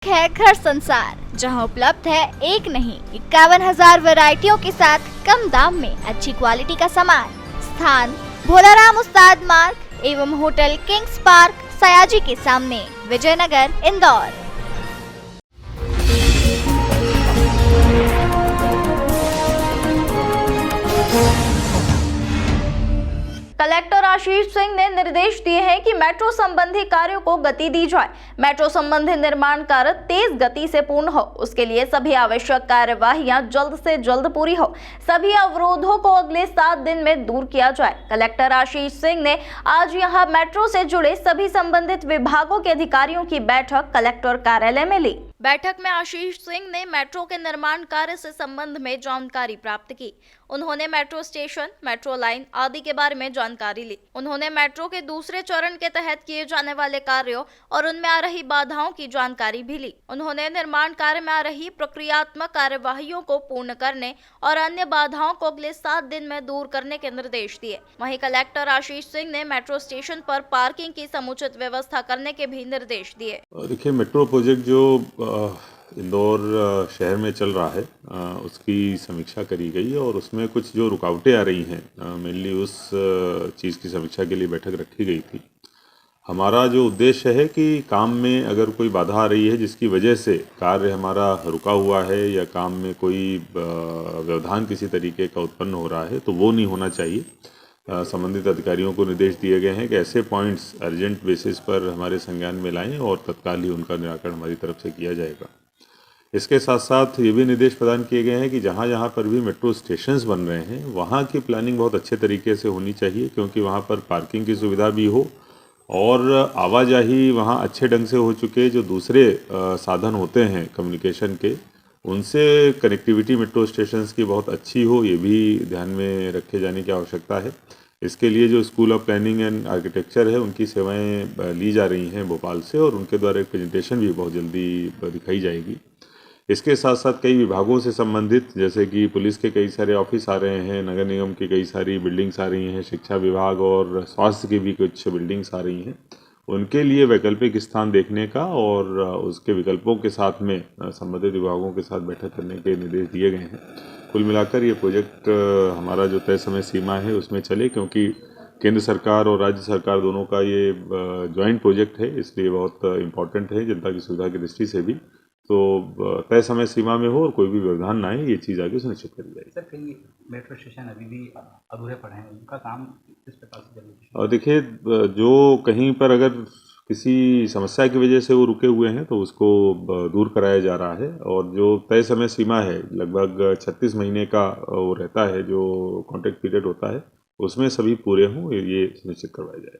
है घर संसार, जहां उपलब्ध है एक नहीं 51,000 वैरायटियों के साथ कम दाम में अच्छी क्वालिटी का सामान। स्थान भोलाराम उस्ताद मार्ग एवं होटल किंग्स पार्क सयाजी के सामने, विजयनगर, इंदौर। कलेक्टर आशीष सिंह ने निर्देश दिए हैं कि मेट्रो संबंधी कार्यों को गति दी जाए। मेट्रो संबंधी निर्माण कार्य तेज गति से पूर्ण हो, उसके लिए सभी आवश्यक कार्यवाहियां जल्द से जल्द पूरी हो। सभी अवरोधों को अगले 7 दिन में दूर किया जाए। कलेक्टर आशीष सिंह ने आज यहां मेट्रो से जुड़े सभी संबंधित विभागों के अधिकारियों की बैठक कलेक्टर कार्यालय में ली। बैठक में आशीष सिंह ने मेट्रो के निर्माण कार्य से संबंध में जानकारी प्राप्त की। उन्होंने मेट्रो स्टेशन, मेट्रो लाइन आदि के बारे में जानकारी ली। उन्होंने मेट्रो के दूसरे चरण के तहत किए जाने वाले कार्यों और उनमें आ रही बाधाओं की जानकारी भी ली। उन्होंने निर्माण कार्य में आ रही प्रक्रियात्मक कार्यवाहियों को पूर्ण करने और अन्य बाधाओं को अगले 7 दिन में दूर करने के निर्देश दिए। वहीं कलेक्टर आशीष सिंह ने मेट्रो स्टेशन पर पार्किंग की समुचित व्यवस्था करने के भी निर्देश दिए। देखिए, मेट्रो प्रोजेक्ट जो इंदौर शहर में चल रहा है उसकी समीक्षा करी गई और उसमें कुछ जो रुकावटें आ रही हैं, मेनली उस चीज़ की समीक्षा के लिए बैठक रखी गई थी। हमारा जो उद्देश्य है कि काम में अगर कोई बाधा आ रही है जिसकी वजह से कार्य हमारा रुका हुआ है या काम में कोई व्यवधान किसी तरीके का उत्पन्न हो रहा है तो वो नहीं होना चाहिए। संबंधित अधिकारियों को निर्देश दिए गए हैं कि ऐसे पॉइंट्स अर्जेंट बेसिस पर हमारे संज्ञान में लाएं और तत्काल ही उनका निराकरण हमारी तरफ से किया जाएगा। इसके साथ साथ ये भी निर्देश प्रदान किए गए हैं कि जहाँ जहाँ पर भी मेट्रो स्टेशंस बन रहे हैं वहाँ की प्लानिंग बहुत अच्छे तरीके से होनी चाहिए, क्योंकि वहाँ पर पार्किंग की सुविधा भी हो और आवाजाही वहाँ अच्छे ढंग से हो चुके जो दूसरे साधन होते हैं कम्युनिकेशन के, उनसे कनेक्टिविटी मेट्रो स्टेशंस की बहुत अच्छी हो, ये भी ध्यान में रखे जाने की आवश्यकता है। इसके लिए जो school of planning and architecture है उनकी सेवाएं ली जा रही हैं भोपाल से और उनके द्वारा एक प्रेजेंटेशन भी बहुत जल्दी दिखाई जाएगी। इसके साथ साथ कई विभागों से संबंधित, जैसे कि पुलिस के कई सारे ऑफिस आ रहे हैं, नगर निगम की कई सारी बिल्डिंग्स आ रही हैं, शिक्षा विभाग और स्वास्थ्य की भी कुछ बिल्डिंग्स आ रही हैं, उनके लिए वैकल्पिक स्थान देखने का और उसके विकल्पों के साथ में संबंधित विभागों के साथ बैठक करने के निर्देश दिए गए हैं। कुल मिलाकर ये प्रोजेक्ट हमारा जो तय समय सीमा है उसमें चले, क्योंकि केंद्र सरकार और राज्य सरकार दोनों का ये जॉइंट प्रोजेक्ट है, इसलिए बहुत इम्पॉर्टेंट है जनता की सुविधा की दृष्टि से भी। तो तय समय सीमा में हो और कोई भी व्यवधान ना आए, ये चीज़ आगे सुनिश्चित करी जाएगी। सर, कई मेट्रो स्टेशन अभी भी अधूरे पड़े हैं, उनका काम किस प्रकार से जल्दी? और देखिए, जो कहीं पर अगर किसी समस्या की वजह से वो रुके हुए हैं तो उसको दूर कराया जा रहा है और जो तय समय सीमा है लगभग 36 महीने का वो रहता है, जो कॉन्ट्रैक्ट पीरियड होता है, उसमें सभी पूरे हों, ये सुनिश्चित करवाया जाए।